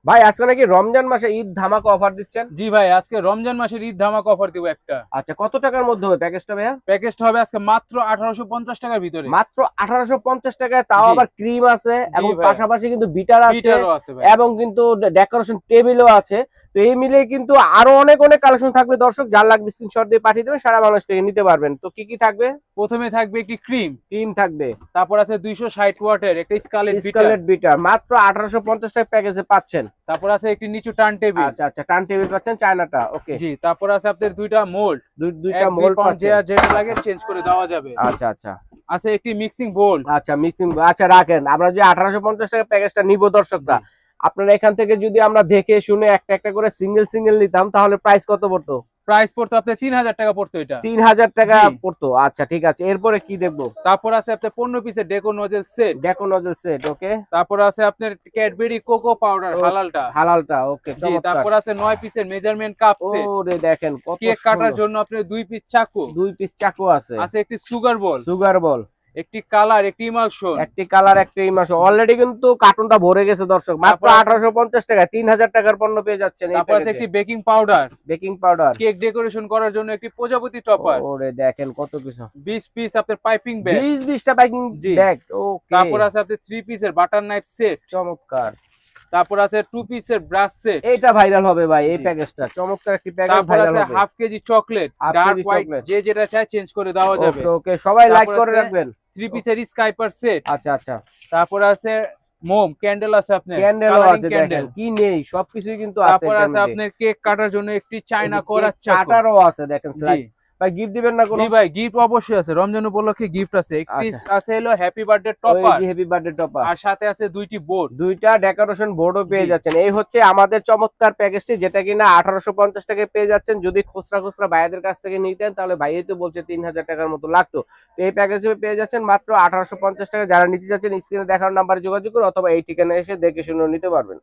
ভাই আজকে নাকি রমজান মাসে ঈদ ধামাকা অফার দিচ্ছেন? জি ভাই, আজকে রমজান মাসের ঈদ ধামাকা অফার দিব একটা। আচ্ছা, কত টাকার মধ্যে হবে প্যাকেজটা ভাইয়া? প্যাকেজটা হবে আজকে মাত্র 1850 টাকার ভিতরে। মাত্র 1850 টাকায়, তাও জি আবার ক্রিম আছে জি এবং ভাই, পাশাপাশি কিন্তু বিটার আছে বিটারও আছে ভাই। এবং কিন্তু ডেকোরেশন টেবিলও আছে। তো এই মিলে কিন্তু আরো অনেক অনেক কালেকশন থাকবে দর্শক, যার লাগবে স্ক্রিনশট দিয়ে পাঠিয়ে দেবেন, সারা বাংলাদেশ থেকে নিতে পারবেন। তো কি কি থাকবে? প্রথমে থাকবে একটি ক্রিম, ক্রিম থাকবে, তারপর আছে 260 ওয়াটের একটা স্কালেট বিটার, স্কারলেট বিটার মাত্র 1850 টাকা প্যাকেজে পাচ্ছেন। তারপর আছে একটি নিচু টার্ন টেবিল। আচ্ছা আচ্ছা, টার্ন টেবিল পাচ্ছেন চায়নাটা, ওকে। জি, তারপর আছে আপনার দুইটা মোল্ড, দুইটা এক দুই মোল্ড পাউন্ড পাচ্ছেন। যেটা লাগে চেঞ্জ করে দেওয়া যাবে। আচ্ছা আচ্ছা আছে একটি মিক্সিং বোল। আচ্ছা, মিক্সিং, আচ্ছা রাখেন। আমরা যে 1850 টাকা প্যাকেজটা নিব দর্শকরা, জি, আপনারা এখান থেকে যদি আমরা দেখে শুনে একটা একটা করে সিঙ্গেল সিঙ্গেল নিতাম, তাহলে প্রাইস কত পড়তো? প্রাইস পড়তো আপনার 3000 টাকা পড়তো এটা। 3000 টাকা জি, পড়তো। আচ্ছা ঠিক আছে, এরপরে কি দেখবো? তারপর আছে আপনার 15 পিসের ডেকো নোজেল সেট। ডেকো নজল সেট, ওকে। তারপর আছে আপনার ক্যাডবেরি কোকো পাউডার হালালটা। হালালটা, ওকে, জি, চমৎকার। তারপর আছে 9 পিসের মেজারমেন্ট কাপ সেট। ওরে দেখেন কত কেক কাটার সুন্দর। জন্য আপনার 2 পিস চাকু। 2 পিস চাকু আছে। আছে একটি সুগার বল, সুগার বল, একটি কালার, একটি ইমালশন। একটি কালার, একটি মাস অলরেডি কিন্তু কার্টুনটা ভরে গেছে দর্শক। মাত্র তারপর আছে 1850 টাকা 3000 টাকার পণ্য পেয়ে যাচ্ছেন এই তারপর আছে প্যাকেজে। একটি baking powder, baking powder, cake decoration করার জন্য একটি প্রজাপতি টপার, ওরে দেখেন কত কিছু। 20 পিস আপনার পাইপিং ব্যাগ। 20টা বেকিং জি, ব্যাগ, ওকে। তারপর আছে আপনার 3 পিসের বাটার নাইফ সেট। চমৎকার। তারপর আছে 2 পিসের ব্রাশ সেট। এটা ভাইরাল হবে ভাই, এই জি, প্যাকেজটা চমৎকার একটি প্যাকেজ, তারপর ভাইরাল আছে হবে। Half KG chocolate, half dark KG white, chocolate, যে যেটা চায় চেঞ্জ করে দেওয়া যাবে। ওকে ওকে, সবাই লাইক তারপর করে আছে রাখবেন। 3 পিসের স্কাইপার সেট। আচ্ছা আচ্ছা, তারপর আছে মোম ক্যান্ডেল, আছে আপনার ক্যান্ডেলও কালারিং আছে, ক্যান্ডেল। দেখেন কি নেই, সবকিছুই কিন্তু আছে তারপর এটার আছে মধ্যে। আপনার কেক কাটার জন্য একটি এই চায়না যে করা কেক চাকু। কাটারও আছে, দেখেন জি স্লাইস। ভাই গিফট দিবেন না কোনো? জি ভাই, গিফট অবশ্যই আছে, রমজান উপলক্ষে গিফট আছে। একটি আচ্ছা, আছে হলো হ্যাপি বার্থডে ওই টপার, যে হ্যাপি বার্থডে টপার, আর সাথে আছে দুইটি বোর্ড। দুইটা ডেকোরেশন বোর্ডও জি, পেয়ে যাচ্ছেন। এই হচ্ছে আমাদের চমৎকার প্যাকেজটি, যেটা কিনা 1850 টাকায় পেয়ে যাচ্ছেন। যদি খুচরা খুচরা ভাইয়াদের কাছ থেকে নিতেন, তাহলে ভাইয়াই তো বলছে 3000 টাকার মতো লাগতো। তো এই প্যাকেজে পেয়ে যাচ্ছেন মাত্র 1850 টাকা। যারা নিতে যাচ্ছেন স্ক্রিনে দেখানো নাম্বারে যোগাযোগ করুন, অথবা এই ঠিকানায় এসে দেখে শুনে নিতে পারবেন।